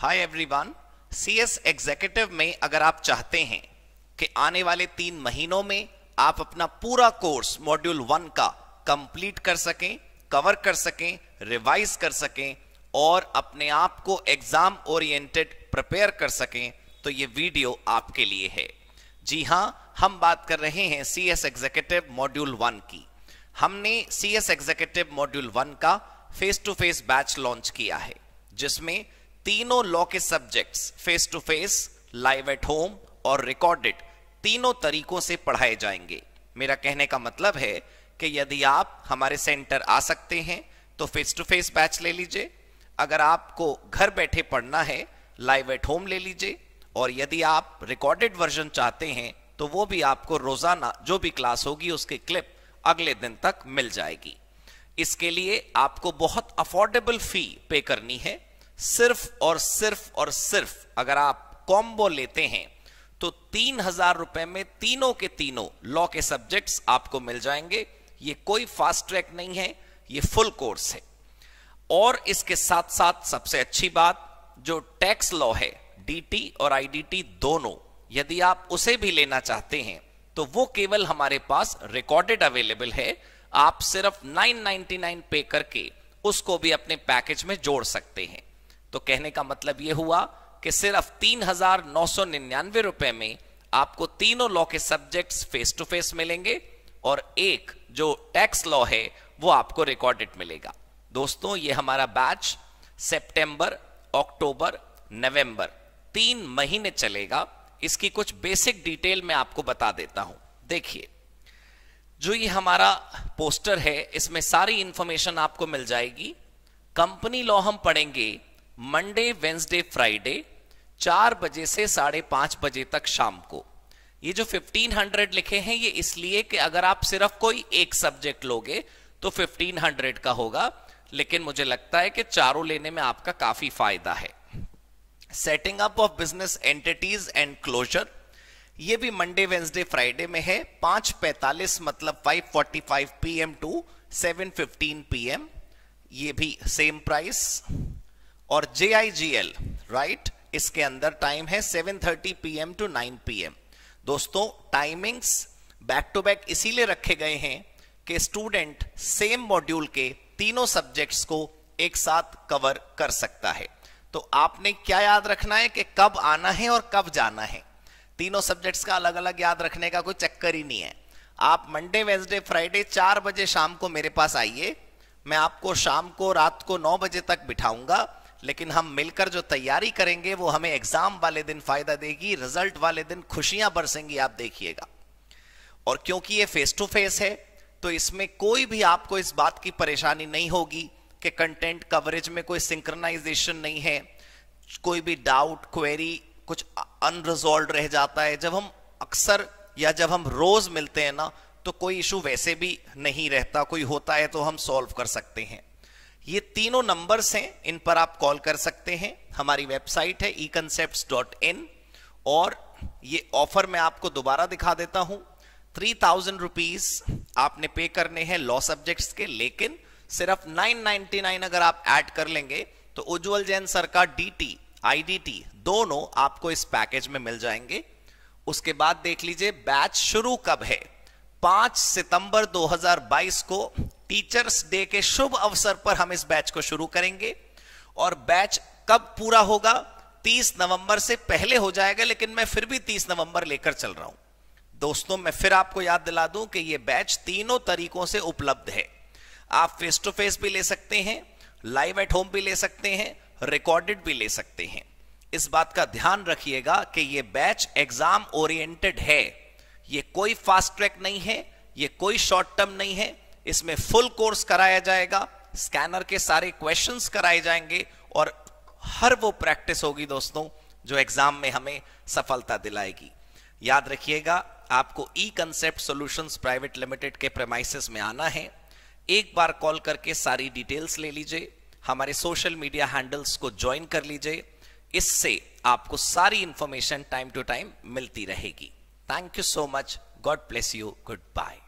Hi everyone, CS executive में अगर आप चाहते हैं कि आने वाले 3 महीनों में आप अपना पूरा कोर्स मॉड्यूल 1 का कंप्लीट कर सकें, कवर कर सकें, रिवाइज कर सकें और अपने आप को एग्जाम ओरिएंटेड प्रिपेयर कर सकें, तो ये वीडियो आपके लिए है। जी हां, हम बात कर रहे हैं सीएस एग्जीक्यूटिव मॉड्यूल 1 की। हमने सीएस एग्जीक्यूटिव मॉड्यूल 1 का face to face batch launch किया है, जिसमें तीनों लॉ के subjects face to face, live at home और रिकॉर्डेड तीनों तरीकों से पढ़ाए जाएंगे। मेरा कहने का मतलब है कि यदि आप हमारे सेंटर आ सकते हैं तो फेस टू फेस बैच ले लीजिए, अगर आपको घर बैठे पढ़ना है लाइव एट होम ले लीजिए, और यदि आप रिकॉर्डेड वर्जन चाहते हैं तो वो भी आपको रोजाना जो भी क्लास होगी उसकी क्लिप अगले दिन तक मिल जाएगी। इसके लिए आपको बहुत अफोर्डेबल फी पे करनी है। सिर्फ और सिर्फ अगर आप कॉम्बो लेते हैं तो 3000 रुपए में तीनों के तीनों लॉ के सब्जेक्ट्स आपको मिल जाएंगे। ये कोई फास्ट ट्रैक नहीं है, ये फुल कोर्स है। और इसके साथ साथ सबसे अच्छी बात, जो टैक्स लॉ है, डीटी और आईडीटी दोनों, यदि आप उसे भी लेना चाहते हैं तो वो केवल हमारे पास रिकॉर्डेड अवेलेबल है। आप सिर्फ 999 पे करके उसको भी अपने पैकेज में जोड़ सकते हैं। तो कहने का मतलब यह हुआ कि सिर्फ 3999 रुपए में आपको तीनों लॉ के सब्जेक्ट्स फेस टू फेस मिलेंगे और एक जो टैक्स लॉ है वो आपको रिकॉर्डेड मिलेगा। दोस्तों, ये हमारा बैच सितंबर, अक्टूबर, नवंबर 3 महीने चलेगा। इसकी कुछ बेसिक डिटेल मैं आपको बता देता हूं। देखिए, जो ये हमारा पोस्टर है इसमें सारी इंफॉर्मेशन आपको मिल जाएगी। कंपनी लॉ हम पढ़ेंगे मंडे, वेंसडे, फ्राइडे 4 बजे से 5:30 बजे तक शाम को। ये जो 1500 लिखे हैं ये इसलिए कि अगर आप सिर्फ कोई एक सब्जेक्ट लोगे तो 1500 का होगा, लेकिन मुझे लगता है कि चारों लेने में आपका काफी फायदा है। Setting up of business entities and closure, ये भी मंडे, वेंसडे, फ्राइडे में है। 5:45 मतलब 5:45 PM टू 7:15 PM, ये भी सेम प्राइस। और JIGL राइट, इसके अंदर टाइम है 7:30 PM टू 9 PM। दोस्तों, टाइमिंग्स बैक टू बैक इसीलिए रखे गए हैं कि स्टूडेंट सेम मॉड्यूल के तीनों सब्जेक्ट्स को एक साथ कवर कर सकता है। तो आपने क्या याद रखना है कि कब आना है और कब जाना है। तीनों सब्जेक्ट्स का अलग अलग याद रखने का कोई चक्कर ही नहीं है। आप मंडे, वेंसडे, फ्राइडे 4 बजे शाम को मेरे पास आइए। मैं आपको शाम को रात को 9 बजे तक बिठाऊंगा, लेकिन हम मिलकर जो तैयारी करेंगे वो हमें एग्जाम वाले दिन फायदा देगी, रिजल्ट वाले दिन खुशियां बरसेंगी, आप देखिएगा। और क्योंकि ये फेस टू फेस है तो इसमें कोई भी आपको इस बात की परेशानी नहीं होगी कि कंटेंट कवरेज में कोई सिंक्रोनाइजेशन नहीं है, कोई भी डाउट, क्वेरी कुछ अनरिजॉल्व रह जाता है। जब हम अक्सर या जब हम रोज मिलते हैं ना तो कोई इशू वैसे भी नहीं रहता, कोई होता है तो हम सॉल्व कर सकते हैं। ये तीनों नंबर्स हैं, इन पर आप कॉल कर सकते हैं। हमारी वेबसाइट है econcepts.in। और ये ऑफर मैं आपको दोबारा दिखा देता हूं। 3000 रुपीज आपने पे करने हैं लॉ सब्जेक्ट्स के, लेकिन सिर्फ 999 अगर आप ऐड कर लेंगे तो उज्जवल जैन सर का डीटी, आईडीटी दोनों आपको इस पैकेज में मिल जाएंगे। उसके बाद देख लीजिए बैच शुरू कब है। 5 सितंबर 2022 को टीचर्स डे के शुभ अवसर पर हम इस बैच को शुरू करेंगे। और बैच कब पूरा होगा? 30 नवंबर से पहले हो जाएगा, लेकिन मैं फिर भी 30 नवंबर लेकर चल रहा हूं। दोस्तों, मैं फिर आपको याद दिला दूं कि यह बैच तीनों तरीकों से उपलब्ध है। आप फेस टू फेस भी ले सकते हैं, लाइव एट होम भी ले सकते हैं, रिकॉर्डेड भी ले सकते हैं। इस बात का ध्यान रखिएगा कि यह बैच एग्जाम ओरिएंटेड है। यह कोई फास्ट ट्रैक नहीं है, यह कोई शॉर्ट टर्म नहीं है। इसमें फुल कोर्स कराया जाएगा, स्कैनर के सारे क्वेश्चंस कराए जाएंगे और हर वो प्रैक्टिस होगी दोस्तों जो एग्जाम में हमें सफलता दिलाएगी। याद रखिएगा, आपको ई कंसेप्ट सॉल्यूशंस प्राइवेट लिमिटेड के प्रेमाइसेस में आना है। एक बार कॉल करके सारी डिटेल्स ले लीजिए, हमारे सोशल मीडिया हैंडल्स को ज्वाइन कर लीजिए। इससे आपको सारी इंफॉर्मेशन टाइम टू टाइम मिलती रहेगी। Thank you so much. God bless you. Good bye.